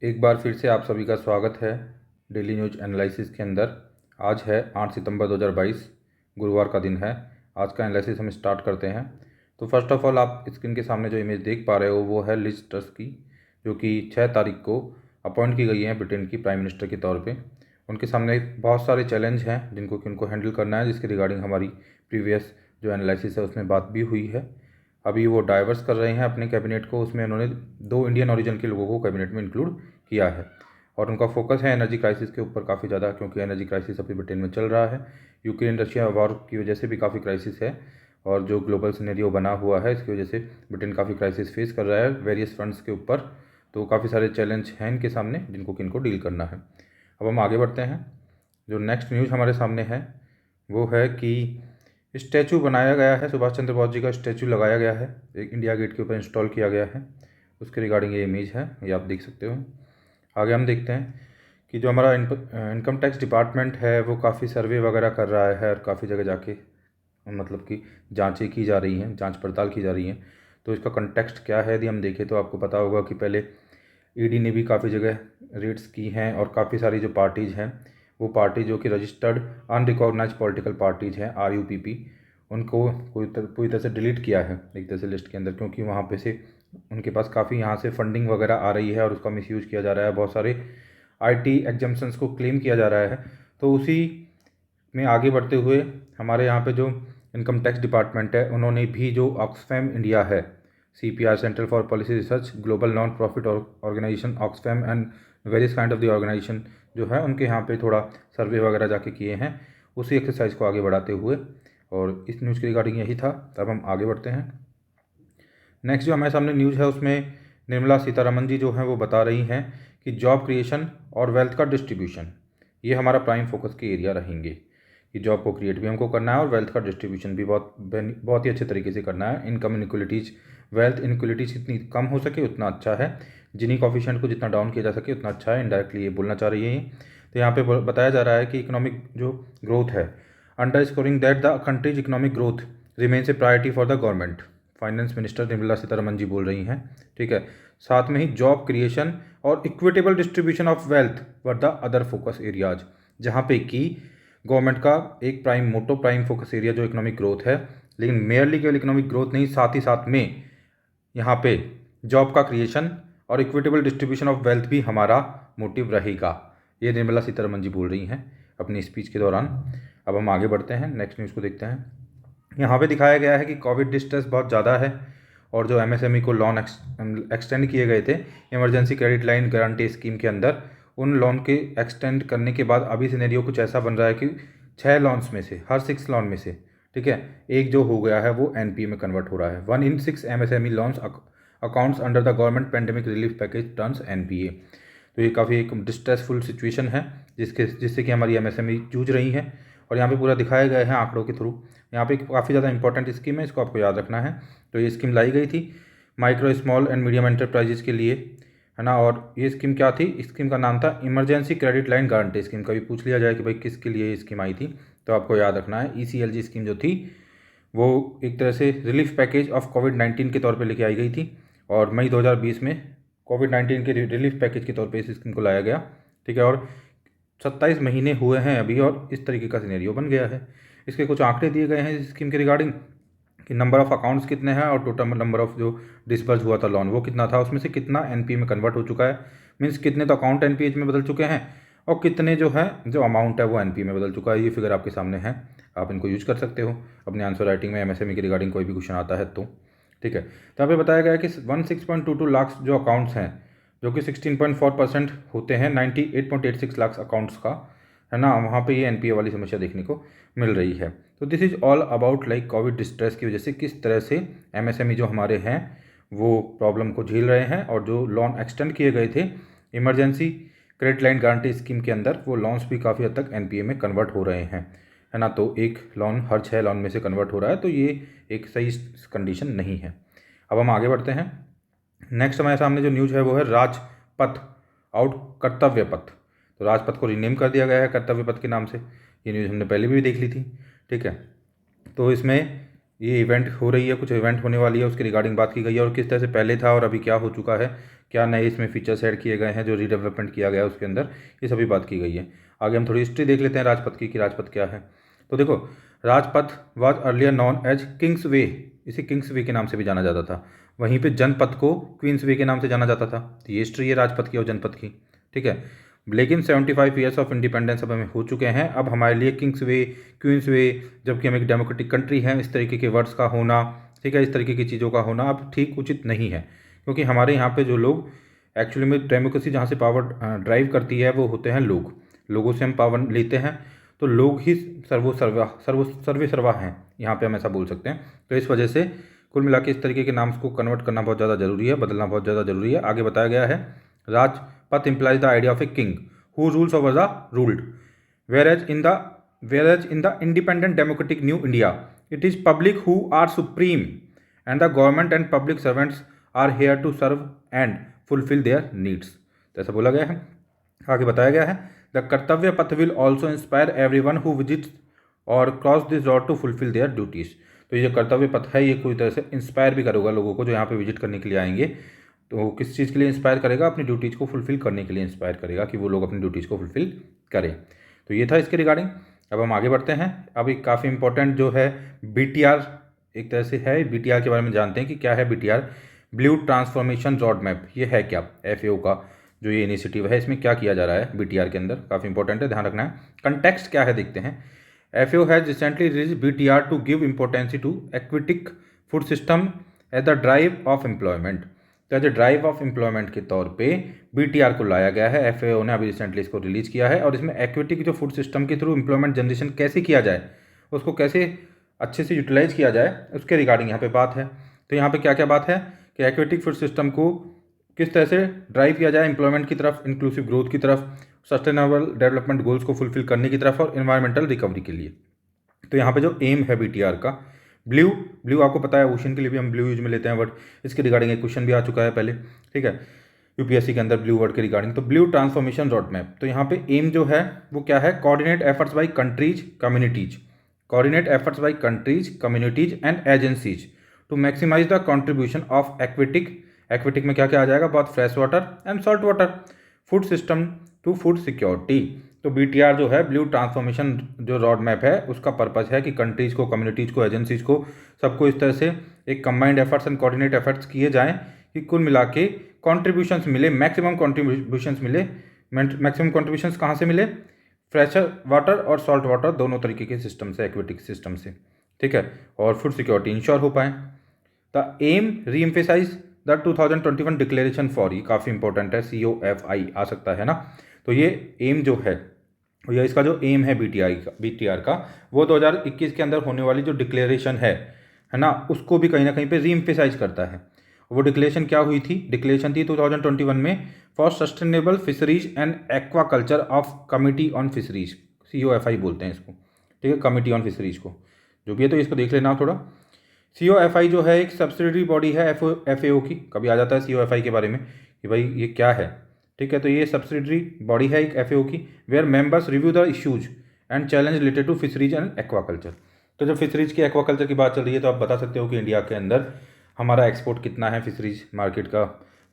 एक बार फिर से आप सभी का स्वागत है डेली न्यूज एनालिसिस के अंदर। आज है 8 सितंबर 2022, गुरुवार का दिन है। आज का एनालिसिस हम स्टार्ट करते हैं। तो फर्स्ट ऑफ ऑल आप स्क्रीन के सामने जो इमेज देख पा रहे हो वो है लिज ट्रस की, जो कि 6 तारीख को अपॉइंट की गई है ब्रिटेन की प्राइम मिनिस्टर के तौर पे। उनके सामने बहुत सारे चैलेंज हैं जिनको कि उनको हैंडल करना है, जिसके रिगार्डिंग हमारी प्रीवियस जो एनालिसिस है उसमें बात भी हुई है। अभी वो डाइवर्स कर रहे हैं अपने कैबिनेट को, उसमें उन्होंने 2 इंडियन ओरिजिन के लोगों को कैबिनेट में इंक्लूड किया है और उनका फोकस है एनर्जी क्राइसिस के ऊपर काफ़ी ज़्यादा, क्योंकि एनर्जी क्राइसिस अभी ब्रिटेन में चल रहा है। यूक्रेन रशिया वॉर की वजह से भी काफ़ी क्राइसिस है और जो ग्लोबल सिनेरियो बना हुआ है इसकी वजह से ब्रिटेन काफ़ी क्राइसिस फेस कर रहा है वेरियस फ्रंट्स के ऊपर। तो काफ़ी सारे चैलेंज हैं इनके सामने जिनको कि इनको डील करना है। अब हम आगे बढ़ते हैं। जो नेक्स्ट न्यूज़ हमारे सामने है वो है कि स्टैचू बनाया गया है, सुभाष चंद्र बोस जी का स्टैचू लगाया गया है, एक इंडिया गेट के ऊपर इंस्टॉल किया गया है। उसके रिगार्डिंग ये इमेज है, ये आप देख सकते हो। आगे हम देखते हैं कि जो हमारा इनकम टैक्स डिपार्टमेंट है वो काफ़ी सर्वे वगैरह कर रहा है और काफ़ी जगह जाके मतलब कि जांचें की जा रही हैं, जांच पड़ताल की जा रही हैं। तो इसका कंटेक्स्ट क्या है यदि हम देखें तो आपको पता होगा कि पहले ईडी ने भी काफ़ी जगह रेड्स की हैं और काफ़ी सारी जो पार्टीज़ हैं वो पार्टी जो कि रजिस्टर्ड अनरिकॉग्नाइज पॉलिटिकल पार्टीज़ हैं RUPP, उनको पूरी तरह से डिलीट किया है एक तरह से लिस्ट के अंदर, क्योंकि वहाँ पे से उनके पास काफ़ी यहाँ से फंडिंग वगैरह आ रही है और उसका मिसयूज किया जा रहा है। बहुत सारे IT एग्जम्पन्स को क्लेम किया जा रहा है। तो उसी में आगे बढ़ते हुए हमारे यहाँ पे जो इनकम टैक्स डिपार्टमेंट है उन्होंने भी जो ऑक्सफैम इंडिया है, CPR centre for policy research, global non profit organisation Oxfam and various kind of the organisation जो है उनके यहाँ पे थोड़ा सर्वे वगैरह जाके किए हैं, उसी एक्सरसाइज को आगे बढ़ाते हुए। और इस न्यूज़ के रिगार्डिंग यही था। तब हम आगे बढ़ते हैं। नेक्स्ट जो हमारे सामने न्यूज़ है उसमें निर्मला सीतारमन जी जो हैं वो बता रही हैं कि जॉब क्रिएशन और वेल्थ का डिस्ट्रीब्यूशन ये हमारा प्राइम फोकस के एरिया रहेंगे, कि जॉब को क्रिएट भी हमको करना है और वेल्थ का डिस्ट्रीब्यूशन भी बहुत ही अच्छे तरीके से करना है। इनकम इनक्वलिटीज़, वेल्थ इनक्वलिटीज़ जितनी कम हो सके उतना अच्छा है, जिनी कॉफिशेंट को जितना डाउन किया जा सके उतना अच्छा है। इनडायरेक्टली ये बोलना चाह रही है। तो यहाँ पे बताया जा रहा है कि इकोनॉमिक जो ग्रोथ है, underscoring that the country's economic growth remains a priority for the government, finance minister Nirmala Sitharaman ji बोल रही हैं। ठीक है। साथ में ही जॉब क्रिएशन और equitable distribution of wealth were the other focus areas, जहाँ पे कि गवर्नमेंट का एक प्राइम फोकस एरिया जो इकोनॉमिक ग्रोथ है, लेकिन मेयरली केवल इकोनॉमिक ग्रोथ नहीं, साथ ही साथ में यहाँ पे जॉब का क्रिएशन और इक्विटेबल डिस्ट्रीब्यूशन ऑफ वेल्थ भी हमारा मोटिव रहेगा। ये निर्मला सीतारमन जी बोल रही हैं अपनी स्पीच के दौरान। अब हम आगे बढ़ते हैं, नेक्स्ट न्यूज़ को देखते हैं। यहाँ पे दिखाया गया है कि कोविड डिस्ट्रेस बहुत ज़्यादा है और जो MSME को लोन एक्सटेंड किए गए थे emergency credit line guarantee scheme के अंदर, उन लोन के एक्सटेंड करने के बाद अभी सिनेरियो कुछ ऐसा बन रहा है कि 6 लोन्स में से, हर 6 लोन में से, ठीक है, एक जो हो गया है वो NPA में कन्वर्ट हो रहा है। 1 in 6 MSME loans accounts under the government pandemic relief package turns NPA। तो ये काफ़ी एक डिस्ट्रेसफुल सिचुएशन है जिससे कि हमारी MSME जूझ रही है और यहाँ पे पूरा दिखाया गया है आंकड़ों के थ्रू। यहाँ पे काफ़ी ज़्यादा इंपॉर्टेंट स्कीम है, इसको आपको याद रखना है। तो ये स्कीम लाई गई थी micro small and medium enterprises के लिए, है ना। और ये स्कीम क्या थी? स्कीम का नाम था emergency credit line guarantee scheme. कभी पूछ लिया जाए कि भाई किसके लिए ये स्कीम आई थी, तो आपको याद रखना है ECLG स्कीम जो थी वो एक तरह से रिलीफ पैकेज ऑफ कोविड-19 के तौर पे लेके आई गई थी और मई 2020 में कोविड-19 के रिलीफ पैकेज के तौर पे इस स्कीम को लाया गया। ठीक है। और 27 महीने हुए हैं अभी और इस तरीके का सिनेरियो बन गया है। इसके कुछ आंकड़े दिए गए हैं इस स्कीम के रिगार्डिंग कि नंबर ऑफ़ अकाउंट्स कितने हैं और टोटल नंबर ऑफ़ जो डिस्बर्स हुआ था लोन वो कितना था, उसमें से कितना NPA में कन्वर्ट हो चुका है, मीन्स कितने तो अकाउंट NPA में बदल चुके हैं और कितने जो है जो अमाउंट है वो NPA में बदल चुका है। ये फिगर आपके सामने है, आप इनको यूज कर सकते हो अपने आंसर राइटिंग में MSME के रिगार्डिंग कोई भी क्वेश्चन आता है तो। ठीक है। तो यहाँ पे बताया गया है कि 16.22 लाख जो अकाउंट्स हैं, जो कि 16.4% होते हैं 98.86 लाख अकाउंट्स का, है ना, वहाँ पे ये NPA वाली समस्या देखने को मिल रही है। तो this is all about like Covid distress की वजह से किस तरह से MSME जो हमारे हैं वो प्रॉब्लम को झेल रहे हैं और जो लोन एक्सटेंड किए गए थे emergency credit line guarantee scheme के अंदर वो लोन्स भी काफ़ी हद तक NPA में कन्वर्ट हो रहे हैं, है ना। तो एक लोन हर 6 लोन में से कन्वर्ट हो रहा है, तो ये एक सही कंडीशन नहीं है। अब हम आगे बढ़ते हैं। नेक्स्ट हमारे सामने जो न्यूज़ है वो है राजपथ आउट कर्तव्य पथ। तो राजपथ को रीनेम कर दिया गया है कर्तव्य पथ के नाम से। ये न्यूज़ हमने पहले भी देख ली थी। ठीक है। तो इसमें ये इवेंट हो रही है, कुछ इवेंट होने वाली है, उसके रिगार्डिंग बात की गई है और किस तरह से पहले था और अभी क्या हो चुका है, क्या नए इसमें फीचर्स ऐड किए गए हैं, जो रीडेवलपमेंट किया गया है उसके अंदर, ये सभी बात की गई है। आगे हम थोड़ी हिस्ट्री देख लेते हैं राजपथ की कि राजपथ क्या है। तो देखो, Rajpath was earlier known as Kingsway, इसे किंग्स वे के नाम से भी जाना जाता था। वहीं पे जनपथ को क्वींस वे के नाम से जाना जाता था। तो ये हिस्ट्री है राजपथ की और जनपथ की, ठीक है। लेकिन 75 ईयर्स ऑफ इंडिपेंडेंस अब हमें हो चुके हैं। अब हमारे लिए किंग्स वे, क्वींस वे, जबकि हम एक डेमोक्रेटिक कंट्री हैं, इस तरीके के वर्ड्स का होना, ठीक है, इस तरीके की चीज़ों का होना अब ठीक उचित नहीं है। क्योंकि हमारे यहाँ पे जो लोग एक्चुअली में डेमोक्रेसी जहाँ से पावर ड्राइव करती है वो होते हैं लोग, लोगों से हम पावर लेते हैं, तो लोग ही सर्वे सर्वा हैं, यहाँ पे हम ऐसा बोल सकते हैं। तो इस वजह से कुल मिला के इस तरीके के नाम को कन्वर्ट करना बहुत ज़्यादा जरूरी है, बदलना बहुत ज़्यादा जरूरी है। आगे बताया गया है, Rajpath implies the idea of a king who rules over the ruled, whereas in the independent democratic new India, it is public who are supreme and the government and public servants are here to serve and fulfill their needs। तो ऐसा बोला गया है। आगे बताया गया है, the Kartavya Path will also inspire everyone who visits और cross this road to fulfil their duties. तो ये जो कर्तव्य पथ है ये पूरी तरह से इंस्पायर भी करेगा लोगों को जो यहाँ पे विजिट करने के लिए आएंगे। तो किस चीज़ के लिए इंस्पायर करेगा? अपनी ड्यूटीज़ को फुलफिल करने के लिए इंस्पायर करेगा कि वो लोग अपनी ड्यूटीज़ को फुलफिल करें। तो ये था इसके रिगार्डिंग। अब हम आगे बढ़ते हैं। अब एक काफ़ी इंपॉर्टेंट जो है BTR एक तरह से है, BTR के बारे में जानते हैं कि क्या है BTR, blue transformation road map. ये है क्या? FAO का जो ये इनिशिएटिव है, इसमें क्या किया जा रहा है BTR के अंदर, काफ़ी इंपॉर्टेंट है, ध्यान रखना है। कंटेक्स्ट क्या है देखते हैं। FAO has recently release BTR to give importancy to aquatic food system as the drive of employment. तो as a drive of employment के तौर पे BTR को लाया गया है। FAO ने अभी रिसेंटली इसको रिलीज किया है और इसमें एक्विटिक जो फूड सिस्टम के थ्रू एम्प्लॉयमेंट जनरेशन कैसे किया जाए, उसको कैसे अच्छे से यूटिलाइज किया जाए, उसके रिगार्डिंग यहाँ पे बात है। तो यहाँ पे क्या क्या बात है कि एक्विटिक फूड सिस्टम को किस तरह से ड्राइव किया जाए एम्प्लॉयमेंट की तरफ, इंक्लूसिव ग्रोथ की तरफ, सस्टेनेबल डेवलपमेंट गोल्स को फुलफिल करने की तरफ और एनवायरमेंटल रिकवरी के लिए। तो यहाँ पे जो एम है BTR का, ब्लू आपको पता है ओशन के लिए भी हम ब्लू यूज में लेते हैं वर्ड, इसके रिगार्डिंग एक क्वेश्चन भी आ चुका है पहले, ठीक है, UPSC के अंदर ब्लू वर्ड के रिगार्डिंग। तो ब्लू ट्रांसफॉर्मेशन रोड मैप, तो यहाँ पे एम जो है वो क्या है, coordinate efforts by countries communities, coordinate efforts by countries communities and agencies to maximise the contribution of aquatic में क्या क्या आ जाएगा, बहुत fresh water and salt water food system to food security. तो BTR जो है ब्लू ट्रांसफॉर्मेशन जो रोड मैप है उसका पर्पज़ है कि कंट्रीज़ को, कम्युनिटीज़ को, एजेंसीज़ को, सबको इस तरह से एक combined efforts and coordinate efforts किए जाएं कि कुल मिला के कॉन्ट्रीब्यूशंस मिले, मैक्सिमम कॉन्ट्रीब्यूशंस मिले। मैक्सिमम कॉन्ट्रीब्यूशंस कहाँ से मिले? फ्रेशर वाटर और सॉल्ट वाटर दोनों तरीके के सिस्टम से, एक्विटिक सिस्टम से, ठीक है, और फूड सिक्योरिटी इंश्योर हो पाए। द एम री एम्फेसाइज द 2021 डिक्लेरेशन फॉर, ये काफ़ी इंपॉर्टेंट है, COFI आ सकता है ना। तो ये एम जो है या इसका जो एम है BTR का वो 2021 के अंदर होने वाली जो डिक्लेरेशन है ना, उसको भी कहीं ना कहीं पे री एम्फेसाइज करता है। वो डिक्लेरेशन क्या हुई थी? डिक्लेरेशन थी 2021 में for sustainable fisheries and aquaculture of committee on fisheries, COFI बोलते हैं इसको, ठीक है, कमिटी ऑन फिशरीज को, जो भी है। तो इसको देख लेना थोड़ा। COFI जो है एक सब्सिडरी बॉडी है FAO की, कभी आ जाता है COFI के बारे में कि भाई ये क्या है, ठीक है। तो ये सब्सिडरी बॉडी है एक FAO की, where members review the issues and challenge related to fisheries and aquaculture. तो जब फिशरीज की, एक्वाकल्चर की बात चल रही है तो आप बता सकते हो कि इंडिया के अंदर हमारा एक्सपोर्ट कितना है फिशरीज मार्केट का,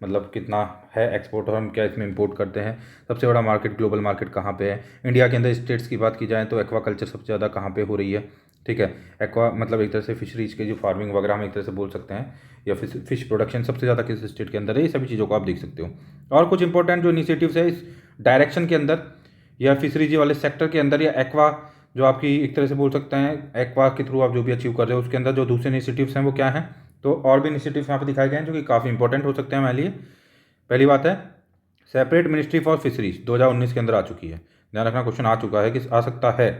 मतलब कितना है एक्सपोर्ट, और हम क्या इसमें इंपोर्ट करते हैं, सबसे बड़ा मार्केट, ग्लोबल मार्केट कहाँ पे है। इंडिया के अंदर स्टेट्स की बात की जाए तो एक्वाकल्चर सबसे ज़्यादा कहाँ पे हो रही है, ठीक है। एक्वा मतलब एक तरह से फिशरीज के जो फार्मिंग वगैरह हम एक तरह से बोल सकते हैं, या फिश प्रोडक्शन सबसे ज़्यादा किस स्टेट के अंदर है, ये सभी चीज़ों को आप देख सकते हो। और कुछ इंपॉर्टेंट जो इनिशिएटिव्स है इस डायरेक्शन के अंदर, या फिशरीज वाले सेक्टर के अंदर, या एक्वा जो आपकी एक तरह से बोल सकते हैं एक्वा के थ्रू आप जो भी अचीव कर रहे हो उसके अंदर जो दूसरे इनिशिएटिव्स हैं वो क्या हैं। तो और भी इनिशिएटिव्स यहाँ पे दिखाए गए हैं जो कि काफ़ी इंपॉर्टेंट हो सकते हैं हमारे लिए। पहली बात है सेपरेट मिनिस्ट्री फॉर फिशरीज 2019 के अंदर आ चुकी है। ध्यान रखना, क्वेश्चन आ चुका है कि आ सकता है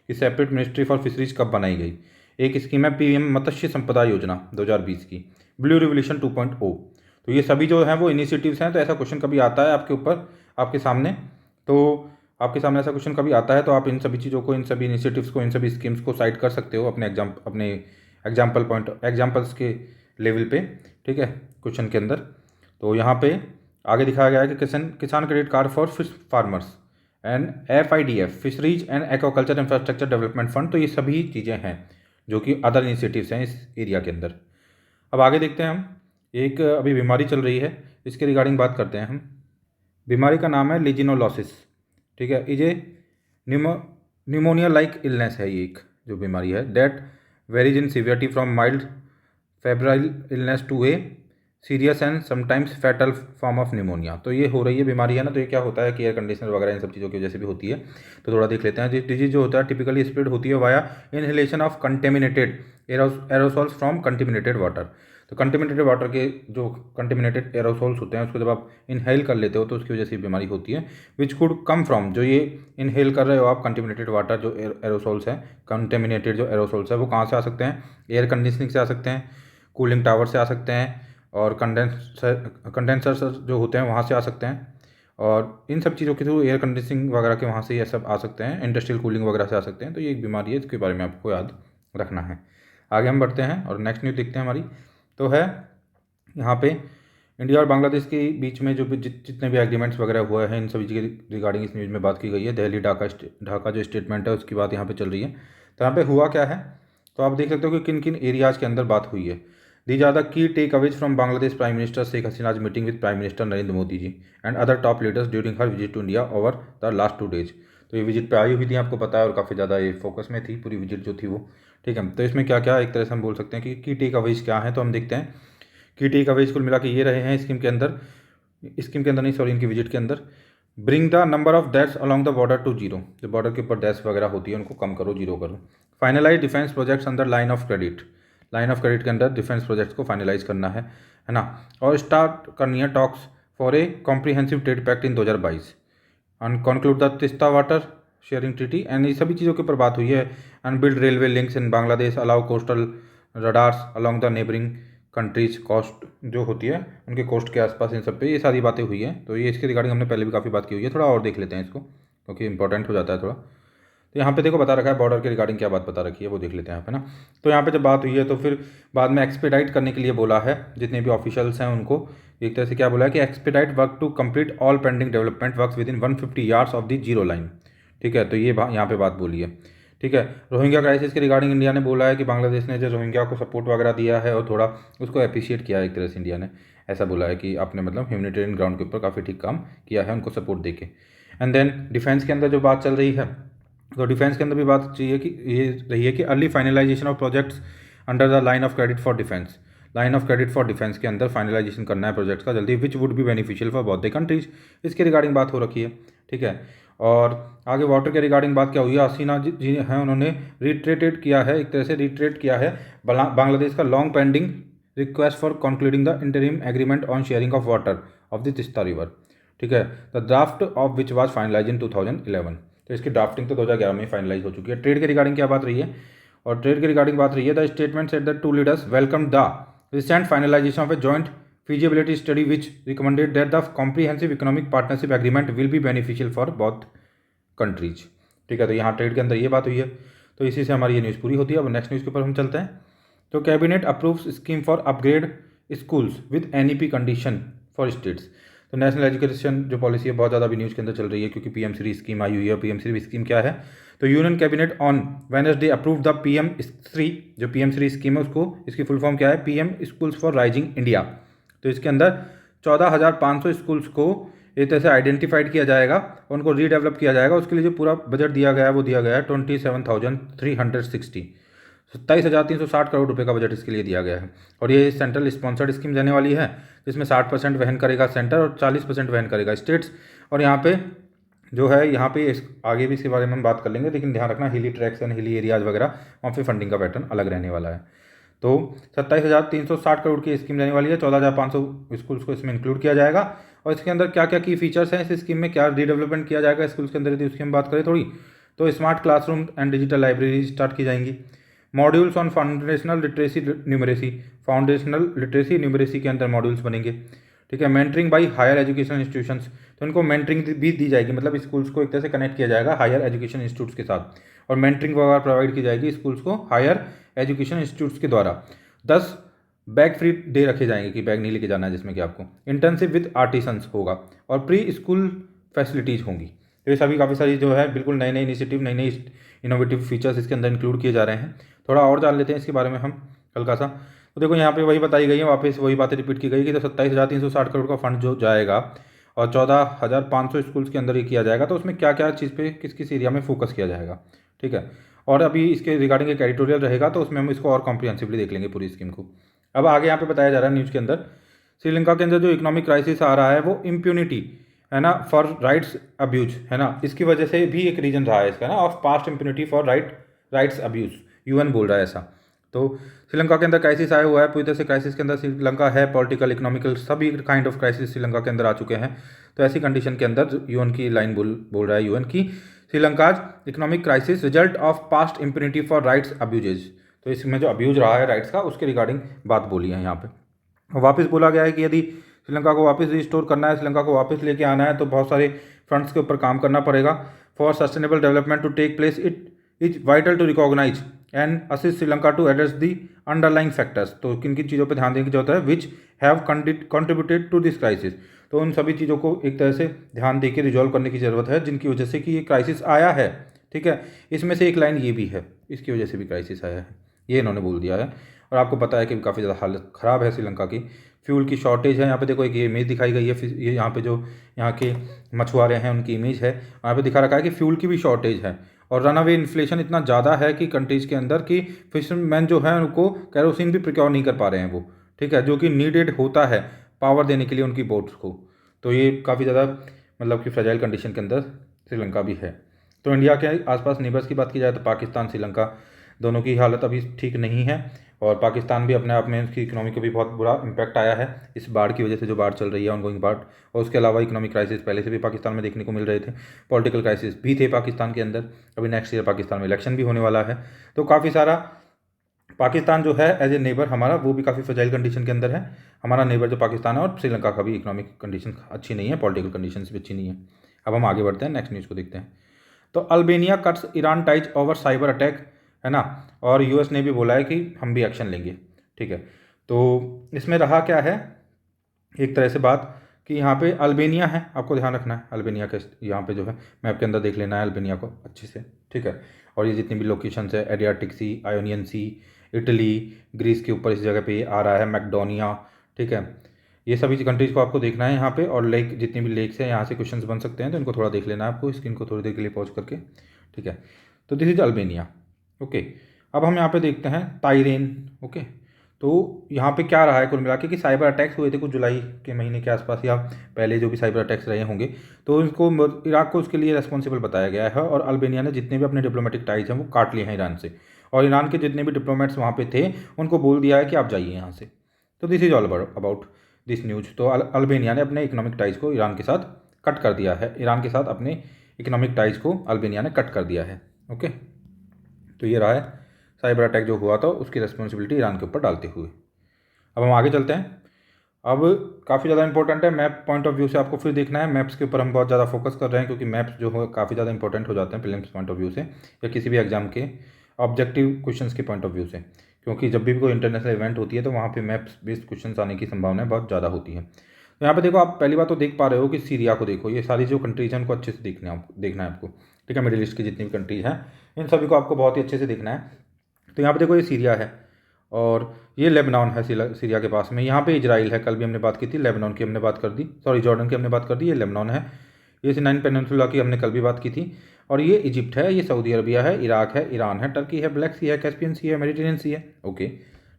कि सेपरेट मिनिस्ट्री फॉर फिशरीज कब बनाई गई। एक स्कीम है PM मत्स्य संपदा योजना 2020 की, ब्लू रिवोल्यूशन 2.0। तो ये सभी जो हैं वो इनिशिएटिव्स हैं। तो ऐसा क्वेश्चन कभी आता है आपके ऊपर, आपके सामने, तो आपके सामने ऐसा क्वेश्चन कभी आता है तो आप इन सभी चीज़ों को, इन सभी इनिशिएटिव्स को, इन सभी स्कीम्स को साइड कर सकते हो अपने एग्जाम्पल्स के लेवल पे, ठीक है, क्वेश्चन के अंदर। तो यहाँ पे आगे दिखाया गया है कि किसान credit card for fish farmers and FIDF fisheries and aquaculture infrastructure development fund. तो ये सभी चीज़ें हैं जो कि अदर इनिशिएटिव्स हैं इस एरिया के अंदर। अब आगे देखते हैं हम, एक अभी बीमारी चल रही है इसके रिगार्डिंग बात करते हैं हम। बीमारी का नाम है लीजिनोलॉसिस, ठीक है। ये न्यूमोनिया लाइक इलनेस है, ये एक जो बीमारी है that varies in severity from mild febrile illness to a serious and sometimes fatal form of pneumonia. तो ये हो रही है बीमारी है ना, तो ये क्या होता है कि एयर कंडीशनर वगैरह इन सब चीज़ों की वजह से भी होती है। तो थोड़ा देख लेते हैं। डिजीज जो होता है टिपिकली स्प्रेड होती है via inhalation of contaminated aerosols from contaminated water. तो कंटेमिनेटेड वाटर के जो कंटेमिनेटेड एरोसोल्स होते हैं उसको जब आप इनहेल कर लेते हो तो उसकी वजह से बीमारी होती है। विच कुड कम फ्रॉम, जो ये इनहेल कर रहे हो आप कंटेमिनेटेड वाटर, जो एरोसोल्स हैं कंटेमिनेटेड जो एरोसोल्स है वो कहाँ से आ सकते हैं? एयर कंडीशनिंग से आ सकते हैं, कूलिंग टावर से आ सकते हैं, और कंडेंसर जो होते हैं वहाँ से आ सकते हैं, और इन सब चीज़ों के थ्रू एयर कंडीशनिंग वगैरह के वहाँ से ये सब आ सकते हैं, इंडस्ट्रियल कूलिंग वगैरह से आ सकते हैं। तो ये एक बीमारी है, इसके बारे में आपको याद रखना है। आगे हम बढ़ते हैं और नेक्स्ट न्यूज़ देखते हैं हमारी। तो है यहाँ पे इंडिया और बांग्लादेश के बीच में जो जितने भी एग्रीमेंट्स वगैरह हुए हैं इन सभी के रिगार्डिंग इस न्यूज़ में बात की गई है। दिल्ली ढाका जो स्टेटमेंट है उसकी बात यहाँ पे चल रही है। तो यहाँ पे हुआ क्या है, तो आप देख सकते हो कि किन किन एरियाज़ के अंदर बात हुई है। These are the key takeaways from Bangladesh Prime Minister Sheikh Hasina's meeting with Prime Minister Narendra Modi ji and other top leaders during her visit to India over the last 2 days। तो ये visit पे आई हुई थी, आपको पता है, और काफ़ी ज़्यादा ये फोकस में थी पूरी विजिट जो थी वो, ठीक है। तो इसमें क्या क्या एक तरह से हम बोल सकते हैं कि की टेक अवेज क्या है, तो हम देखते हैं। की टेक अवेज कुल मिला के ये रहे हैं स्कीम के अंदर नहीं सॉरी इनकी विजिट के अंदर। Bring the number of deaths along the border to zero, जो बॉर्डर के ऊपर डेथ्स वगैरह होती है उनको कम करो, जीरो करो। Finalise defence projects under line of credit, line of credit के अंदर डिफेंस प्रोजेक्ट्स को फाइनलाइज करना है ना। और स्टार्ट करनी है talks for a comprehensive trade pact in 2022 and conclude the Teesta water sharing treaty and ये सभी चीज़ों के ऊपर बात हुई है। And build railway links in Bangladesh, allow coastal radars along the neighbouring countries, coast जो होती है उनके कोस्ट के आसपास, इन सब पे ये सारी बातें हुई हैं। तो ये इसके रिगार्डिंग हमने पहले भी काफ़ी बात की हुई है। थोड़ा और देख लेते हैं इसको क्योंकि इंपॉर्टेंट हो जाता है थोड़ा। तो यहाँ पे देखो बता रखा है बॉर्डर के रिगार्डिंग क्या बात बता रखी है वो देख लेते हैं यहाँ पे ना। तो यहाँ पे जब बात हुई है तो फिर बाद में एक्सपेडाइट करने के लिए बोला है जितने भी ऑफिशियल्स हैं उनको, एक तरह से क्या बोला है कि expedite work to complete all pending development works within 150 yards of the zero line, ठीक है। तो ये यहाँ पे बात बोली है, ठीक है। रोहिंग्या क्राइसिस के रिगार्डिंग इंडिया ने बोला है कि बांग्लादेश ने जो रोहिंग्या को सपोर्ट वगैरह दिया है और थोड़ा उसको अप्रिशिएट किया है एक तरह से इंडिया ने, ऐसा बोला है कि आपने मतलब ह्यूमैनिटेरियन ग्राउंड के ऊपर काफ़ी ठीक काम किया है उनको सपोर्ट देके। एंड देन डिफेंस के अंदर जो बात चल रही है, तो डिफेंस के अंदर भी बात चाहिए कि ये रही है कि early finalisation of projects under the line of credit for defence, line of credit for defence के अंदर फाइनलाइजेशन करना है प्रोजेक्ट्स का जल्दी, which would be beneficial for both the countries. इसके रिगार्डिंग बात हो रखी है, ठीक है। और आगे वाटर के रिगार्डिंग बात क्या हुई है, हसीना जी हैं उन्होंने रिट्रेटेड किया है, एक तरह से रिट्रेट किया है बांग्लादेश का long pending request for concluding the interim agreement on sharing of water of the Teesta river, ठीक है। The draft of which was finalize in 2011। तो इसकी ड्राफ्टिंग तो 2011 में फाइनलाइज हो चुकी है। ट्रेड के रिगार्डिंग क्या बात रही है, और ट्रेड के रिगार्डिंग बात रही है the statement said the two leaders welcome the recent finalisation of a joint feasibility study which recommended that the comprehensive economic partnership agreement will be beneficial for both countries, ठीक है। तो यहाँ trade के अंदर ये बात हुई है। तो इसी से हमारी ये न्यूज़ पूरी होती है। अब नेक्स्ट न्यूज़ के ऊपर हम चलते हैं। तो cabinet approves scheme for upgrade schools with NEP condition for states. तो नेशनल एजुकेशन जो पॉलिसी है बहुत ज़्यादा भी न्यूज़ के अंदर चल रही है क्योंकि PM श्री स्कीम आई हुई है। PM श्री स्कीम क्या है, तो union cabinet on Wednesday approve the PM Shri, जो PM श्री स्कीम है उसको, इसकी फुल फॉर्म क्या है, PM schools for rising India. तो इसके अंदर 14,500 स्कूल्स को एक तरह से आइडेंटिफाइड किया जाएगा, उनको रीडेवलप किया जाएगा। उसके लिए जो पूरा बजट दिया गया है वो दिया गया है 27,360, 27,360 करोड़ रुपए का बजट इसके लिए दिया गया है। और ये सेंट्रल स्पॉन्सर्ड स्कीम देने वाली है जिसमें 60% वहन करेगा सेंटर और 40% वहन करेगा स्टेट्स। और यहाँ पे जो है यहाँ पे आगे भी इसके बारे में हम बात कर लेंगे, लेकिन ध्यान रखना हिली ट्रैक्स एंड हिली एरियाज़ वगैरह वहाँ पे फंडिंग का पैटर्न अलग रहने वाला है। तो 27,360 करोड़ की स्कीम रहने वाली है, 14,500 स्कूल्स को इसमें इंक्लूड किया जाएगा। और इसके अंदर क्या क्या की फीचर्स हैं इस स्कीम में, क्या रीडेवलपमेंट किया जाएगा स्कूल्स के अंदर, यदि उसकी हम बात करें थोड़ी, तो smart classroom and digital library start की जाएंगी। Modules on foundational literacy numeracy, foundational literacy numeracy के अंदर मॉड्यूल्स बनेंगे, ठीक है। Mentoring by higher education institutions, तो इनको मेंटरिंग भी दी जाएगी, मतलब स्कूल्स को एक तरह से कनेक्ट किया जाएगा हायर एजुकेशन इंस्टीट्यूट्स के साथ, और मेंटरिंग वगैरह प्रोवाइड की जाएगी स्कूल्स को हायर एजुकेशन इंस्टीट्यूट्स के द्वारा। 10 बैग फ्री डे रखे जाएंगे कि बैग नहीं लेके जाना है, जिसमें कि आपको इंटर्नशिप विद आर्टिसंस होगा और प्री स्कूल फैसिलिटीज़ होंगी। तो ये सभी काफ़ी सारी जो है बिल्कुल नए नए इनिशिएटिव, नई नई इनोवेटिव फीचर्स इसके अंदर इंक्लूड किए जा रहे हैं। थोड़ा और जान लेते हैं इसके बारे में हम हल्का सा। तो देखो यहाँ पे वही बताई गई है, वापस वही बातें रिपीट की गई कि तो 27,360 करोड़ का फंड जो जाएगा और 14,500 स्कूल्स के अंदर ये किया जाएगा, तो उसमें क्या क्या चीज़ पे किस किस एरिया में फोकस किया जाएगा, ठीक है। और अभी इसके रिगार्डिंग एक एडिटोरियल रहेगा, तो उसमें हम इसको और कॉम्प्रिहेंसिवली देख लेंगे पूरी स्कीम को। अब आगे यहाँ पे बताया जा रहा है न्यूज़ के अंदर, श्रीलंका के अंदर जो इकोनॉमिक क्राइसिस आ रहा है वो इम्प्यूनिटी है ना फॉर राइट्स अब्यूज है ना, इसकी वजह से भी एक रीजन रहा है इसका ना, of past impunity for rights abuse, UN बोल रहा है ऐसा। तो श्रीलंका के अंदर क्राइसिस आया हुआ है, पूरी तरह से क्राइसिस के अंदर श्रीलंका है, पॉलिटिकल इकोनॉमिकल सभी काइंड ऑफ क्राइसिस श्रीलंका के अंदर आ चुके हैं। तो ऐसी कंडीशन के अंदर यूएन की लाइन बोल रहा है यूएन की, Sri Lanka's economic crisis result of past impunity for rights abuses. तो इसमें जो अब्यूज रहा है राइट्स का, उसके रिगार्डिंग बात बोली है यहाँ पे। वापस बोला गया है कि यदि श्रीलंका को वापस रिस्टोर करना है, श्रीलंका को वापस लेके आना है, तो बहुत सारे फ्रंट्स के ऊपर काम करना पड़ेगा। For sustainable development to take place it is vital to recognise and assist Sri Lanka to address the underlying factors. तो किन किन चीज़ों पर ध्यान देने की जरूरत है, which have contributed to this crisis. तो उन सभी चीज़ों को एक तरह से ध्यान दे के रिजॉल्व करने की ज़रूरत है, जिनकी वजह से कि ये क्राइसिस आया है, ठीक है। इसमें से एक लाइन ये भी है, इसकी वजह से भी क्राइसिस आया है, ये इन्होंने बोल दिया है। और आपको पता है कि काफ़ी ज़्यादा हालत ख़राब है श्रीलंका की, फ्यूल की शॉर्टेज है। यहाँ पे देखो एक ये इमेज दिखाई गई है, ये यहाँ पे जो यहाँ के मछुआरे हैं उनकी इमेज है, यहाँ पे दिखा रखा है कि फ्यूल की भी शॉर्टेज है। और रन अवे इन्फ्लेशन इतना ज़्यादा है कि कंट्रीज़ के अंदर कि फिशरमैन जो है उनको कैरोसिन भी प्रिक्योर नहीं कर पा रहे हैं वो, ठीक है, जो कि नीडेड होता है पावर देने के लिए उनकी बोट्स को। तो ये काफ़ी ज़्यादा मतलब कि फ्रेजाइल कंडीशन के अंदर श्रीलंका भी है। तो इंडिया के आसपास नेबर्स की बात की जाए तो पाकिस्तान श्रीलंका दोनों की हालत अभी ठीक नहीं है, और पाकिस्तान भी अपने आप में उसकी इकोनॉमी को भी बहुत बुरा इम्पैक्ट आया है इस बाढ़ की वजह से, जो बाढ़ चल रही है ऑनगोइंग बाढ़। और उसके अलावा इकोनॉमिक क्राइसिस पहले से भी पाकिस्तान में देखने को मिल रहे थे, पॉलिटिकल क्राइसिस भी थे पाकिस्तान के अंदर। अभी नेक्स्ट ईयर पाकिस्तान में इलेक्शन भी होने वाला है, तो काफ़ी सारा पाकिस्तान जो है एज ए नेबर हमारा वो भी काफ़ी फ्रेजाइल कंडीशन के अंदर है, हमारा नेबर जो पाकिस्तान है। और श्रीलंका का भी इकोनॉमिक कंडीशन अच्छी नहीं है, पॉलिटिकल कंडीशन भी अच्छी नहीं है। अब हम आगे बढ़ते हैं, नेक्स्ट न्यूज़ को देखते हैं। तो Albania cuts Iran ties over cyber attack है ना, और यूएस ने भी बोला है कि हम भी एक्शन लेंगे, ठीक है। तो इसमें रहा क्या है एक तरह से बात कि यहाँ पे अल्बेनिया है, आपको ध्यान रखना है अल्बेनिया के यहाँ पे जो है मैप के अंदर देख लेना है अल्बेनिया को अच्छे से, ठीक है। और ये जितनी भी लोकेशंस है, एडियाटिक सी, आयोनियन सी, इटली, ग्रीस के ऊपर इस जगह पे ये आ रहा है, मैकडोनिया, ठीक है। ये सभी कंट्रीज़ को आपको देखना है यहाँ पे। और लेक जितनी भी लेक्स हैं यहाँ से क्वेश्चंस बन सकते हैं, तो इनको थोड़ा देख लेना है आपको, स्क्रीन को थोड़ी देर के लिए पॉज करके, ठीक है। तो दिस इज अल्बेनिया, ओके। अब हम यहाँ पे देखते हैं ताइरेन, ओके। तो यहाँ पे क्या रहा है कुल मिला के कि साइबर अटैक्स हुए थे कुछ जुलाई के महीने के आसपास, या पहले जो भी साइबर अटैक्स रहे होंगे, तो इनको इराक को उसके लिए रेस्पॉन्सिबल बताया गया है। और अल्बेनिया ने जितने भी अपने डिप्लोमेटिक टाइज हैं वो काट लिए हैं ईरान से, और ईरान के जितने भी डिप्लोमेट्स वहाँ पे थे उनको बोल दिया है कि आप जाइए यहाँ से। तो this is all about this news. तो अल्बेनिया ने अपने इकोनॉमिक टाइज को ईरान के साथ कट कर दिया है, ईरान के साथ अपने इकोनॉमिक टाइज को अल्बेनिया ने कट कर दिया है, ओके। तो ये रहा है साइबर अटैक जो हुआ था उसकी रिस्पॉन्सिबिलिटी ईरान के ऊपर डालते हुए। अब हम आगे चलते हैं। अब काफ़ी ज़्यादा इंपॉर्टेंट है, मैप पॉइंट ऑफ व्यू से आपको फिर देखना है, मैप्स के ऊपर हम बहुत ज़्यादा फोकस कर रहे हैं, क्योंकि मैप्स जो है काफ़ी ज़्यादा इंपॉर्टेंट हो जाते हैं प्रीलिम्स पॉइंट ऑफ व्यू से, या किसी भी एग्जाम के ऑब्जेक्टिव क्वेश्चंस के पॉइंट ऑफ व्यू से। क्योंकि जब भी कोई इंटरनेशनल इवेंट होती है तो वहाँ पे मैप्स बेस्ड क्वेश्चंस आने की संभावना बहुत ज़्यादा होती है। तो यहाँ पे देखो, आप पहली बात तो देख पा रहे हो कि सीरिया को देखो, ये सारी जो कंट्रीज हैं उनको अच्छे से देखना है आपको, ठीक है। मिडिल ईस्ट की जितनी भी कंट्रीज हैं इन सभी को आपको बहुत ही अच्छे से देखना है। तो यहाँ पे देखो ये सीरिया है, और ये लेबनान है सीरिया के पास में, यहाँ पे इजराइल है, कल भी हमने बात की थी, लेबनान की हमने बात कर दी, सॉरी जॉर्डन की हमने बात कर दी, ये लेबनान है, ये सिनाइन पेनिनसुला की हमने कल भी बात की थी, और ये इजिप्ट है, ये सऊदी अरबिया है, इराक है, ईरान है, टर्की है, ब्लैक सी है, कैस्पियन सी है, मेडिटेरियन सी है, ओके,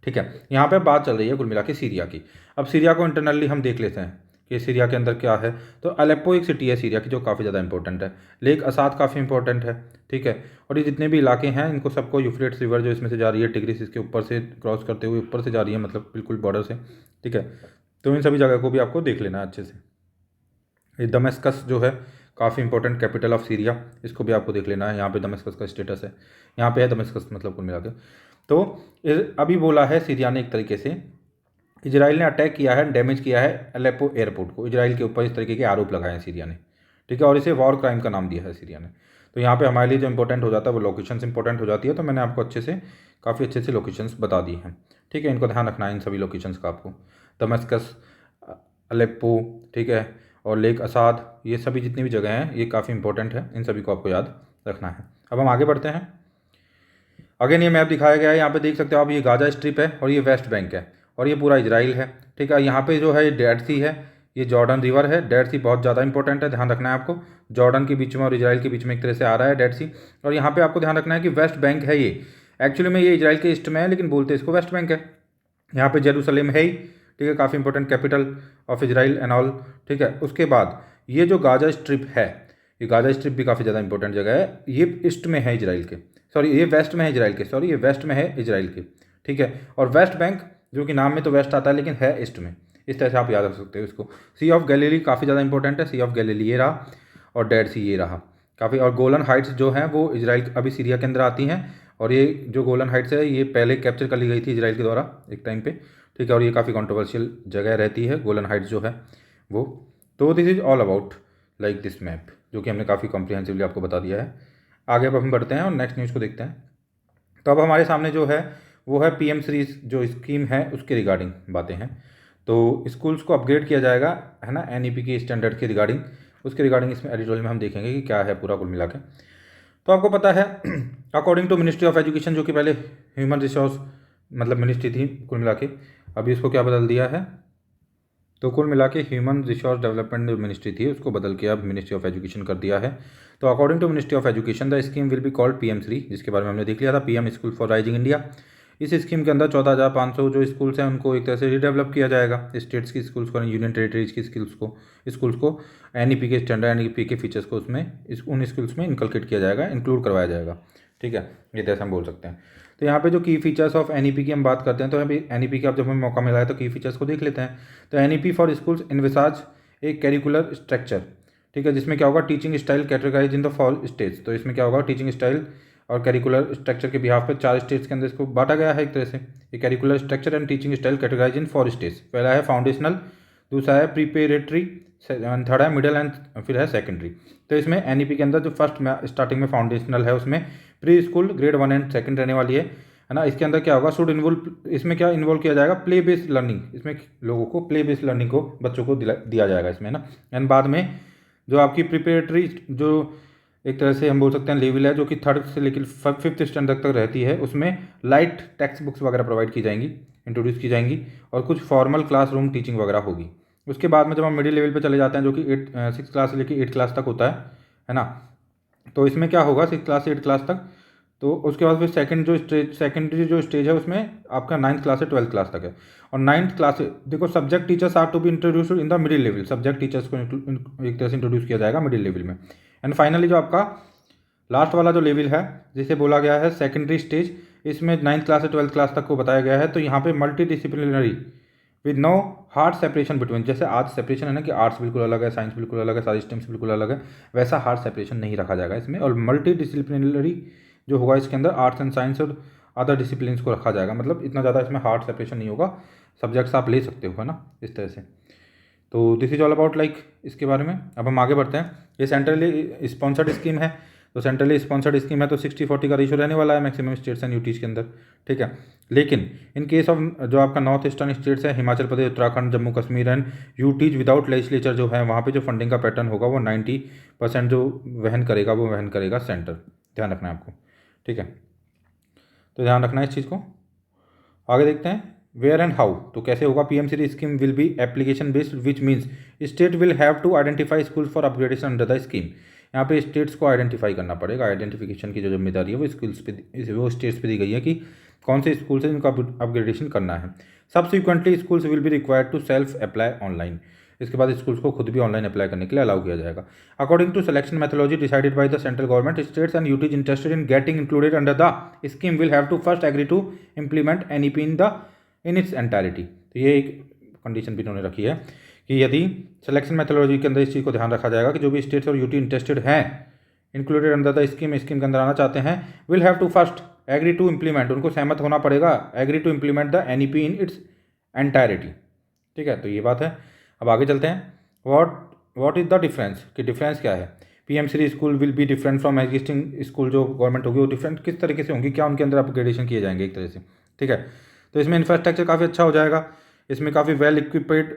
ठीक है। यहाँ पे बात चल रही है कुल मिला के सीरिया की। अब सीरिया को इंटरनली हम देख लेते हैं कि सीरिया के अंदर क्या है। तो अलेप्पो एक सिटी है सीरिया की जो काफ़ी ज़्यादा इंपॉर्टेंट है, लेक असाद काफ़ी इंपॉर्टेंट है, ठीक है। और ये जितने भी इलाके हैं इनको सबको यूफ्रेट्स रिवर जो इसमें से जा रही है, टिग्रिस इसके ऊपर से क्रॉस करते हुए ऊपर से जा रही है, मतलब बिल्कुल बॉर्डर से, ठीक है। तो इन सभी जगह को भी आपको देख लेना है अच्छे से। ये दमेस्कस जो है काफ़ी इंपॉर्टेंट कैपिटल ऑफ सीरिया, इसको भी आपको देख लेना है, यहाँ पे दमेस्कस का स्टेटस है, यहाँ पे है दमेस्कस मतलब कुल मिला के। तो अभी बोला है सीरिया ने एक तरीके से, इजराइल ने अटैक किया है, डैमेज किया है अलेप्पो एयरपोर्ट को, इजराइल के ऊपर इस तरीके के आरोप लगाए हैं सीरिया ने, ठीक है। और इसे वॉर क्राइम का नाम दिया है सीरिया ने। तो यहाँ पे हमारे लिए जो इंपॉर्टेंट हो जाता है वो लोकेशंस इंपॉर्टेंट हो जाती है, तो मैंने आपको अच्छे से काफ़ी अच्छे से लोकेशंस बता दी हैं, ठीक है। इनको ध्यान रखना है इन सभी लोकेशंस का आपको, दमेस्कस, अलेप्पो, ठीक है, और लेक असाद, ये सभी जितनी भी जगह हैं ये काफ़ी इंपॉर्टेंट है, इन सभी को आपको याद रखना है। अब हम आगे बढ़ते हैं। अगेन ये मैप दिखाया गया है, यहाँ पे देख सकते हो आप, ये गाजा स्ट्रिप है और ये वेस्ट बैंक है और ये पूरा इजराइल है। ठीक है, यहाँ पे जो है ये डेड सी है, ये जॉर्डन रिवर है। डेड सी बहुत ज़्यादा इंपॉर्टेंट है, ध्यान रखना है आपको। जॉर्डन के बीच में और इजराइल के बीच में एक तरह से आ रहा है डेड सी। और यहाँ पे आपको ध्यान रखना है कि वेस्ट बैंक है ये, एक्चुअली में ये इजराइल के ईस्ट में है लेकिन बोलते इसको वेस्ट बैंक है। यहाँ पे जेरूसलेम है ही, ठीक है, काफ़ी important capital of Israel and all. ठीक है, उसके बाद ये जो गाजा स्ट्रिप है, ये गाजा स्ट्रिप भी काफ़ी ज़्यादा इंपॉर्टेंट जगह है। ये ईस्ट में है इजराइल के, सॉरी ये वेस्ट में है इजराइल के, सॉरी ये वेस्ट में है इजराइल के। ठीक है, और वेस्ट बैंक जो कि नाम में तो वेस्ट आता है लेकिन है ईस्ट में, इस तरह से आप याद रख सकते हो इसको। सी ऑफ गैलीली काफ़ी ज़्यादा इंपॉर्टेंट है, सी ऑफ गैलीली ये रहा और डेड सी ये रहा काफ़ी। और गोलन हाइट्स जो हैं वो इजराइल अभी सीरिया के अंदर आती हैं, और ये जो गोलन हाइट्स है ये पहले कैप्चर कर ली गई थी इजराइल के द्वारा एक टाइम पे। ठीक है, और ये काफ़ी कंट्रोवर्शियल जगह रहती है गोलन हाइट्स जो है वो। तो this is all about like this map, जो कि हमने काफ़ी कॉम्प्रिहेंसिवली आपको बता दिया है। आगे अब हम बढ़ते हैं और नेक्स्ट न्यूज़ को देखते हैं। तो अब हमारे सामने जो है वो है पीएम श्री जो स्कीम है उसके रिगार्डिंग बातें हैं। तो स्कूल्स को अपग्रेड किया जाएगा, है ना, एनईपी के स्टैंडर्ड के रिगार्डिंग, उसके रिगार्डिंग इसमें एडिटोरियल में हम देखेंगे कि क्या है पूरा कुल मिला के। तो आपको पता है according to ministry of education, जो कि पहले ह्यूमन रिसोर्स मतलब मिनिस्ट्री थी कुल मिला के, अभी इसको क्या बदल दिया है, तो कुल मिला के ह्यूमन रिसोर्स डेवलपमेंट मिनिस्ट्री थी उसको बदल के अब मिनिस्ट्री ऑफ एजुकेशन कर दिया है। तो according to ministry of education the scheme will be called PM Shri, जिसके बारे में हमने देख लिया था, PM school for rising India. इस स्कीम के अंदर 14,500 जो स्कूल्स हैं उनको एक तरह से रीडेवलप किया जाएगा, स्टेट्स की स्कूल्स को, यूनियन टेरिटरीज की स्कूल्स को एनईपी के स्टैंडर्ड एनईपी के फीचर्स को उसमें उन स्कूल्स में इनकलकेट किया जाएगा, इंक्लूड करवाया जाएगा। ठीक है, ये तरह हम बोल सकते हैं। तो यहाँ पे जो की फीचर्स ऑफ एनईपी की हम बात करते हैं, तो अभी एनईपी का जब हमें मौका मिला है तो की फीचर्स को देख लेते हैं। तो एनईपी फॉर स्कूल्स इनविसाज एक कैरिकुलर स्ट्रक्चर, ठीक है, जिसमें क्या होगा, teaching style categorise in the four stage. तो इसमें क्या होगा, टीचिंग स्टाइल और कैरिकुलर स्ट्रक्चर के बिहाफ पे 4 स्टेट्स के अंदर इसको बांटा गया है एक तरह से। ये curricular structure and teaching style categorise in 4 stage. पहला है फाउंडेशनल, दूसरा है प्रिपेरेटरी, थर्ड है मिडिल एंड फिर है सेकेंडरी। तो इसमें एनईपी के अंदर जो फर्स्ट में स्टार्टिंग में फाउंडेशनल है उसमें प्री स्कूल ग्रेड 1 एंड 2 रहने वाली है ना। इसके अंदर क्या होगा, शुड इन्वॉल्व, इसमें क्या इन्वॉल्व किया जाएगा, प्ले बेस्ड लर्निंग, इसमें लोगों को प्ले बेस्ड लर्निंग को बच्चों को दिया जाएगा इसमें ना। एंड बाद में जो आपकी प्रिपेरेटरी जो एक तरह से हम बोल सकते हैं लेवल है, जो कि 3rd से लेकर 5th स्टैंडर्ड तक रहती है, उसमें लाइट टेक्स्ट बुक्स वगैरह प्रोवाइड की जाएंगी, इंट्रोड्यूस की जाएंगी, और कुछ फॉर्मल क्लासरूम टीचिंग वगैरह होगी। उसके बाद में जब हम मिडिल लेवल पे चले जाते हैं, जो कि 6 क्लास से लेकर 8 क्लास तक होता है ना। तो इसमें क्या होगा 6 क्लास से 8 क्लास तक। तो उसके बाद फिर सेकेंडरी जो स्टेज है उसमें आपका 9th क्लास से 12th क्लास तक है। और 9th क्लास से देखो, subject teachers are to be introduced in the middle level, subject teachers को एक तरह से इंट्रोड्यूस किया जाएगा मिडिल लेवल में। एंड फाइनली जो आपका लास्ट वाला जो लेवल है जिसे बोला गया है सेकेंडरी स्टेज, इसमें 9th क्लास से 12th क्लास तक को बताया गया है। तो यहाँ पे multidisciplinary with no hard separation between, जैसे आज सेपरेशन है ना कि आर्ट्स बिल्कुल अलग है, साइंस बिल्कुल अलग है, सारी स्ट्रीम्स बिल्कुल अलग है, वैसा हार्ड सेपरेशन नहीं रखा जाएगा इसमें। और मल्टी डिसिप्लिनरी जो होगा इसके अंदर आर्ट्स एंड साइंस और अदर डिसिप्लिन को रखा जाएगा, मतलब इतना ज़्यादा इसमें हार्ड सेपरेशन नहीं होगा, सब्जेक्ट्स आप ले सकते हो, है ना, इस तरह से। तो this is all about like इसके बारे में। अब हम आगे बढ़ते हैं। ये सेंट्रली स्पॉन्सर्ड स्कीम है, तो सेंट्रली स्पॉन्सर्ड स्कीम है तो 60-40 का रेशो रहने वाला है मैक्सिमम स्टेट्स एंड यूटीज़ के अंदर। ठीक है, लेकिन इन केस ऑफ जो आपका नॉर्थ ईस्टर्न स्टेट्स है, Himachal Pradesh, Uttarakhand, Jammu Kashmir and UTs without legislature जो है, वहाँ पे जो फंडिंग का पैटर्न होगा वो 90% जो वहन करेगा वो वहन करेगा सेंटर। ध्यान रखना है आपको। ठीक है, तो ध्यान रखना है इस चीज़ को। आगे देखते हैं वेयर एंड हाउ, तो कैसे होगा। PM Shri scheme will be application based which means state will have to identify school for upgradation under the scheme. यहाँ पे स्टेट्स को आइडेंटिफाई करना पड़ेगा, आइडेंटिफिकेशन की जो जिम्मेदारी है वो स्कूल्स पे, वो स्टेट्स पे दी गई है कि कौन से स्कूल से इनका अपग्रेडेशन करना है। Subsequently schools will be required to self apply online, इसके बाद स्कूल्स को खुद भी ऑनलाइन अप्लाई करने के लिए अलाउ किया जाएगा। According to selection methodology decided by the central government, states and UTs interested in getting included under the scheme will have to first agree to implement NEP in its entirety. तो ये एक condition भी इन्होंने रखी है कि यदि selection methodology के अंदर इस चीज़ को ध्यान रखा जाएगा कि जो भी स्टेट्स और यूटी इंटरेस्टेड हैं इंक्लूडेड अंडर द स्कीम के अंदर आना चाहते हैं, will have to first agree to implement, उनको सहमत होना पड़ेगा, agree to implement the NEP in its entirety. ठीक है, तो ये बात है। अब आगे चलते हैं। व्हाट इज द डिफरेंस, कि डिफरेंस क्या है। PM Shri school will be different from existing school, जो गवर्नमेंट होगी वो डिफरेंट किस तरीके से होंगी, क्या उनके अंदर अपग्रेडेशन किए जाएंगे एक तरह से। ठीक है, तो इसमें इंफ्रास्ट्रक्चर काफ़ी अच्छा हो जाएगा, इसमें काफ़ी वेल इक्विपेड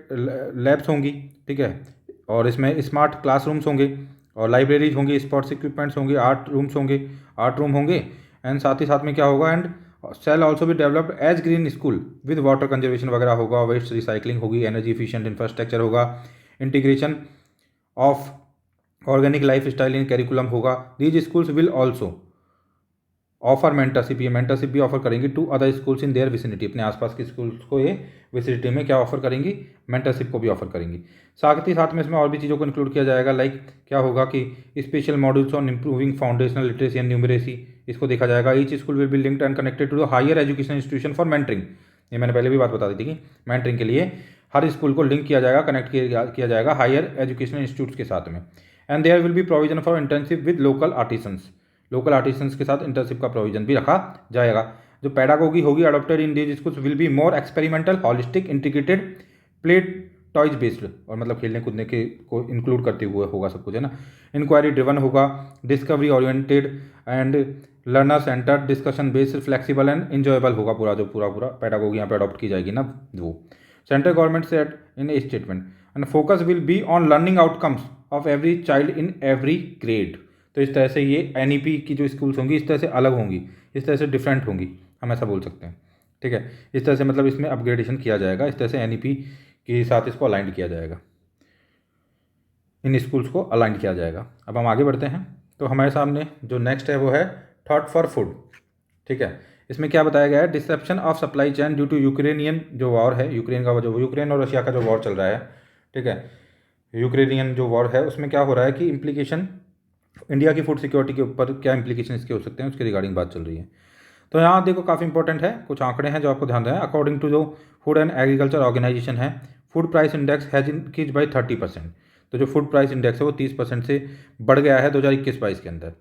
लैब्स होंगी। ठीक है, और इसमें स्मार्ट क्लासरूम्स होंगे और लाइब्रेरीज होंगी, स्पोर्ट्स इक्विपमेंट्स होंगे, आर्ट रूम होंगे एंड साथ ही साथ में क्या होगा, एंड शैल ऑल्सो भी developed as green school with water conservation वगैरह होगा, वेस्ट रिसाइकलिंग होगी, एनर्जी एफिशिएंट इंफ्रास्ट्रक्चर होगा, integration of organic lifestyle in curriculum होगा। These schools will also offer mentorship, ये मेंटरशिप भी ऑफर करेंगी to other schools in their vicinity, अपने आसपास के स्कूल्स को ये विसिनिटी में क्या ऑफर करेंगी, मेंटरशिप को भी ऑफर करेंगी। साथ ही साथ में इसमें और भी चीज़ों को इंक्लूड किया जाएगा, लाइक क्या होगा कि special modules on improving foundational literacy and numeracy, इसको देखा जाएगा। Each school will be linked and connected to the higher education institution for mentoring, ये मैंने पहले भी बात बता दी थी कि मेंटरिंग के लिए हर स्कूल को लिंक किया जाएगा, कनेक्ट किया जाएगा हायर एजुकेशन इंस्टीट्यूट्स के साथ में। And there will be provision for internship with local artisans, local artisans के साथ इंटर्नशिप का प्रोविजन भी रखा जाएगा। जो पैडागोगी होगी adopted in these schools will be more experimental, holistic, integrated, play toys based, और मतलब खेलने कूदने के को इंक्लूड करते हुए होगा सब कुछ, है ना। इंक्वायरी ड्रिवन होगा, discovery oriented and learner centre, discussion based, flexible and enjoyable होगा पूरा, जो पूरा पैडागोगी यहाँ पे अडॉप्ट की जाएगी ना वो। Central government set in A statement and focus will be on learning outcomes of every child in every grade. तो इस तरह से ये एनईपी की जो स्कूल्स होंगी इस तरह से अलग होंगी, इस तरह से डिफरेंट होंगी, हम ऐसा बोल सकते हैं, ठीक है। इस तरह से मतलब इसमें अपग्रेडेशन किया जाएगा, इस तरह से एनईपी के साथ इसको अलाइंड किया जाएगा, इन स्कूल्स को अलाइंड किया जाएगा। अब हम आगे बढ़ते हैं, तो हमारे सामने जो नेक्स्ट है वो है थॉट फॉर फूड, ठीक है। इसमें क्या बताया गया है, disruption of supply chain due to Ukrainian जो वॉर है, यूक्रेन का जो यूक्रेन और रशिया का जो वॉर चल रहा है, ठीक है, यूक्रेनियन जो वॉर है उसमें क्या हो रहा है कि इम्प्लीकेशन इंडिया की फूड सिक्योरिटी के ऊपर क्या इंप्लीकेशन इसके हो सकते हैं, उसके रिगार्डिंग बात चल रही है। तो यहाँ देखो काफ़ी इंपॉर्टेंट है, कुछ आंकड़े हैं जो आपको ध्यान देना है। अकॉर्डिंग टू जो फूड एंड एग्रीकल्चर ऑर्गेनाइजेशन है, food price index has increase by 30%। तो जो फूड प्राइस इंडेक्स है वो 30% से बढ़ गया है 2021-22 के अंदर।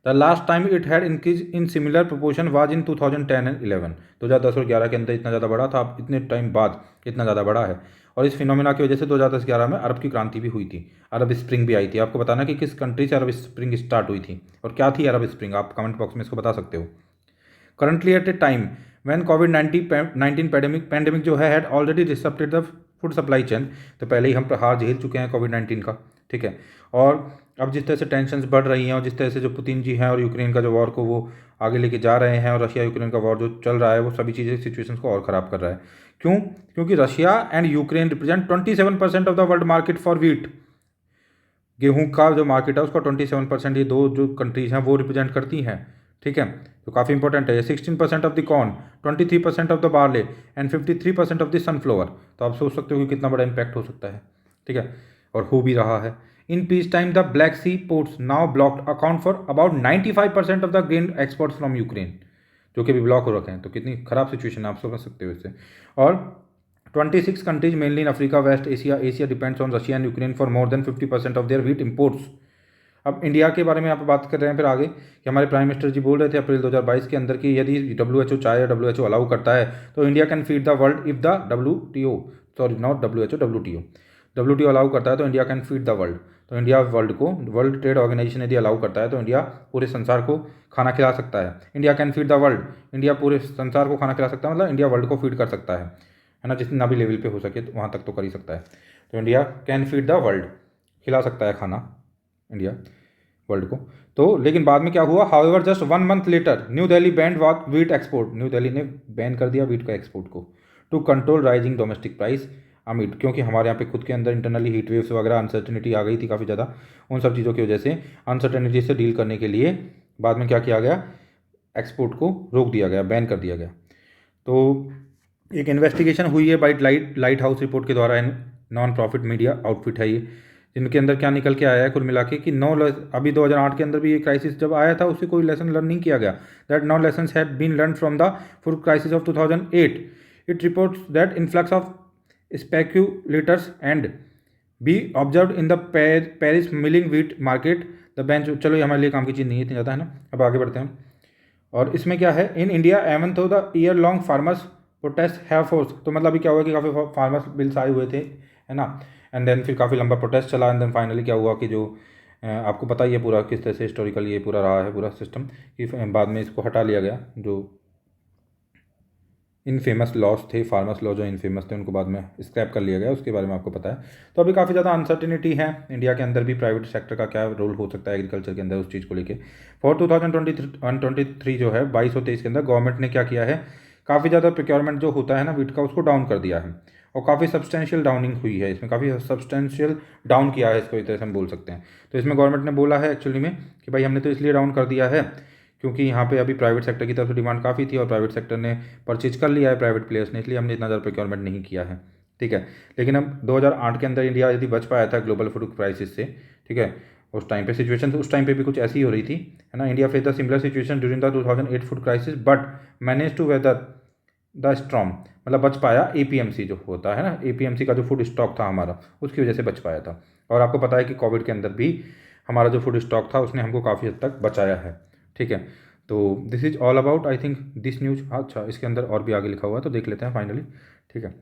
The last time it had increase in similar proportion was in 2010 and 11, 2010 और 11 के अंदर इतना ज़्यादा बढ़ा था, अब इतने टाइम बाद इतना ज़्यादा बढ़ा है। और इस फिनोमिना की वजह से 2010-11 में अरब की क्रांति भी हुई थी, अरब स्प्रिंग भी आई थी। आपको बताना कि किस कंट्री से अरब स्प्रिंग स्टार्ट हुई थी और क्या थी अरब स्प्रिंग, आप कमेंट बॉक्स में इसको बता सकते हो। Currently at a time when कोविड-19 पैंडेमिक जो है had already disrupted the food supply chain, तो पहले ही हम प्रहार झेल चुके हैं कोविड-19 का, ठीक है। और अब जिस तरह से टेंशन्स बढ़ रही हैं और जिस तरह से जो पुतिन जी हैं और यूक्रेन का जो वॉर को वो आगे लेके जा रहे हैं, और रशिया यूक्रेन का वॉर जो चल रहा है वो सभी चीज़ें सिचुएशंस को और ख़राब कर रहा है। क्यों? क्योंकि Russia and Ukraine represent 27% of the world market for wheat, गेहूं का जो मार्केट है उसका 27% ये दो जो कंट्रीज हैं वो रिप्रेजेंट करती हैं, ठीक है। तो काफ़ी इंपॉर्टेंट है। 16% of the corn, 23% of the barley and 53% of the sunflower. तो आप सोच सकते हो कि कितना बड़ा इम्पैक्ट हो सकता है, ठीक है, और हो भी रहा है। In peace time the Black Sea ports now blocked account for about 95% of the grain exports from Ukraine, जो कि अभी ब्लॉक हो रखे हैं। तो कितनी खराब सिचुएशन है, आप समझ सकते हो इससे। और 26 countries mainly in Africa, West Asia depends on Russia and Ukraine for more than 50% of their wheat imports. अब इंडिया के बारे में आप बात कर रहे हैं फिर आगे कि हमारे प्राइम मिनिस्टर जी बोल रहे थे अप्रैल 2022 के अंदर कि यदि WHO चाहे, WHO अलाउ करता है तो India can feed the world if the WTO, sorry not WHO, WTO allow करता है तो India can feed the world. तो इंडिया वर्ल्ड ट्रेड ऑर्गेनाइजेशन यदि अलाउ करता है तो इंडिया पूरे संसार को खाना खिला सकता है। India can feed the world, India पूरे संसार को खाना खिला सकता है, मतलब इंडिया वर्ल्ड को फीड कर सकता है ना, जितना भी लेवल पे हो सके तो वहाँ तक तो कर ही सकता है। तो India can feed the world, खिला सकता है खाना इंडिया वर्ल्ड को। तो लेकिन बाद में क्या हुआ, however just 1 month later New Delhi banned wheat export, New Delhi ने बैन कर दिया व्हीट का एक्सपोर्ट को, to control rising domestic price amid, क्योंकि हमारे यहाँ पे खुद के अंदर इंटरनली हीट वेव्स वगैरह अनसर्टेनिटी आ गई थी काफ़ी ज़्यादा, उन सब चीज़ों की वजह से अनसर्टेनिटी से डील करने के लिए बाद में क्या किया गया, एक्सपोर्ट को रोक दिया गया, बैन कर दिया गया। तो एक इन्वेस्टिगेशन हुई है बाई लाइट हाउस रिपोर्ट के द्वारा, नॉन प्रॉफिट मीडिया आउटफिट है ये, जिनके अंदर क्या निकल के आया है कुल मिला के कि अभी 2008 के अंदर भी ये क्राइसिस जब आया था उससे कोई लेसन लर्न नहीं किया गया, that no lessons had been learn from the food crisis of 2008। It reports that influx of speculators and be observe in the Paris milling wheat market the bench. चलो ये हमारे लिए काम की चीज़ नहीं है इतनी ज़्यादा, है ना। अब आगे बढ़ते हैं, और इसमें क्या है, इन इंडिया एवन थो the year long farmers protest have force. तो मतलब अभी क्या हुआ कि काफ़ी फार्मर्स बिल्स आए हुए थे, है ना, एंड देन फिर काफ़ी लंबा प्रोटेस्ट चला, एंड देन फाइनली क्या हुआ कि जो आपको पता ही है पूरा किस तरह से हिस्टोरिकल ये पूरा रहा है पूरा सिस्टम, कि बाद में इसको हटा लिया गया, जो इनफेमस लॉस थे, फार्मर्स लॉ जो इनफेमस थे उनको बाद में स्क्रैप कर लिया गया, उसके बारे में आपको पता है। तो अभी काफ़ी ज़्यादा अनसर्टिनिटी है इंडिया के अंदर भी, प्राइवेट सेक्टर का क्या रोल हो सकता है एग्रीकल्चर के अंदर उस चीज़ को लेके। फॉर 2023 जो है 22 और 23 के अंदर गवर्नमेंट ने क्या किया है, काफ़ी ज़्यादा प्रोक्योरमेंट जो होता है ना वीट का, उसको डाउन कर दिया है, और काफ़ी सब्सटेंशियल डाउनिंग हुई है इसमें, काफ़ी सब्सटेंशियल डाउन किया है इसको, एक तरह से हम बोल सकते हैं। तो इसमें गवर्नमेंट ने बोला है एक्चुअली में कि भाई हमने तो इसलिए डाउन कर दिया है क्योंकि यहाँ पे अभी प्राइवेट सेक्टर की तरफ से डिमांड काफ़ी थी और प्राइवेट सेक्टर ने परचेज कर लिया है प्राइवेट प्लेयर्स ने, इसलिए हमने इतना ज़्यादा प्रोक्योरमेंट नहीं किया है, ठीक है। लेकिन अब 2008 के अंदर इंडिया यदि बच पाया था ग्लोबल फूड क्राइसिस से, ठीक है, उस टाइम पे सिचुएशन उस टाइम पे भी कुछ ऐसी ही हो रही थी, है ना। India face the similar situation during the 2008 food crisis but manage to weather the storm, मतलब बच पाया। एपीएमसी जो होता है ना, एपीएमसी का जो फूड स्टॉक था हमारा, उसकी वजह से बच पाया था। और आपको पता है कि कोविड के अंदर भी हमारा जो फूड स्टॉक था उसने हमको काफ़ी हद तक बचाया है, ठीक है। तो this is all about I think this news. अच्छा, इसके अंदर और भी आगे लिखा हुआ है तो देख लेते हैं फाइनली, ठीक है।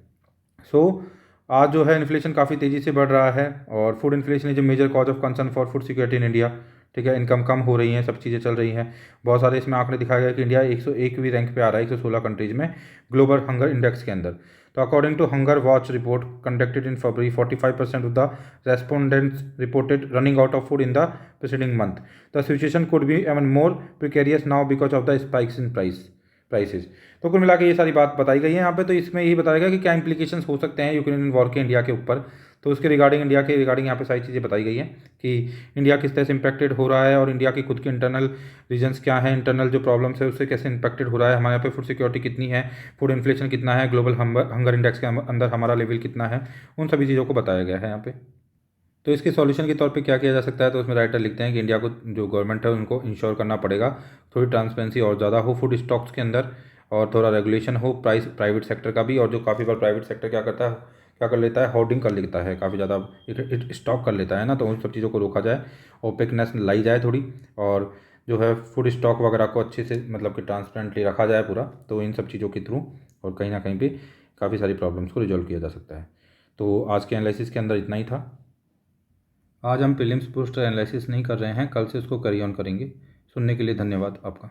सो आज जो है इन्फ्लेशन काफ़ी तेज़ी से बढ़ रहा है और food inflation is a major cause of concern for food security in India, ठीक है। इनकम कम हो रही है, सब चीज़ें चल रही हैं, बहुत सारे इसमें आंकड़े दिखाया गया कि इंडिया 101वीं रैंक पे आ रहा है 116 कंट्रीज में ग्लोबल हंगर इंडेक्स के अंदर। तो according to hunger watch report conducted in February 45% of the respondents reported running out of food in the preceding month. The situation could be even more precarious now because of the spikes in prices. तो कुल मिला के ये सारी बात बताई गई है यहाँ पे। तो इसमें यही बताया गया कि क्या इंप्लीकेशंस हो सकते हैं यूक्रेन वॉर के इंडिया के ऊपर, तो उसके रिगार्डिंग इंडिया के रिगार्डिंग यहाँ पे सारी चीज़ें बताई गई हैं कि इंडिया किस तरह से इंपैक्टेड हो रहा है और इंडिया की खुद की इंटरनल रीजन्स क्या है, इंटरनल जो प्रॉब्लम्स है उससे कैसे इंपैक्टेड हो रहा है, हमारे यहाँ पे फूड सिक्योरिटी कितनी है, फूड इन्फ्लेशन कितना है, ग्लोबल हंगर इंडेक्स के अंदर हमारा लेवल कितना है, उन सभी चीज़ों को बताया गया है यहाँ पे। तो इसके सॉल्यूशन के तौर पे क्या किया जा सकता है, तो उसमें राइटर लिखते हैं कि इंडिया को जो गवर्नमेंट है उनको इंश्योर करना पड़ेगा थोड़ी ट्रांसपेरेंसी और ज़्यादा हो फूड स्टॉक्स के अंदर, और थोड़ा रेगुलेशन हो प्राइवेट सेक्टर का भी। और जो काफ़ी बार प्राइवेट सेक्टर क्या करता है, क्या कर लेता है, होर्डिंग कर लेता है, काफ़ी ज़्यादा स्टॉक कर लेता है ना, तो उन सब चीज़ों को रोका जाए, ओपेकनेस लाई जाए थोड़ी, और जो है फूड स्टॉक वगैरह को अच्छे से मतलब कि ट्रांसपेरेंटली रखा जाए पूरा। तो इन सब चीज़ों के थ्रू और कहीं ना कहीं पे काफ़ी सारी प्रॉब्लम्स को रिजॉल्व किया जा सकता है। तो आज के एनालिसिस के अंदर इतना ही था। आज हम प्रीलिम्स पोस्ट एनालिसिस नहीं कर रहे हैं, कल से उसको कैरी ऑन करेंगे। सुनने के लिए धन्यवाद आपका।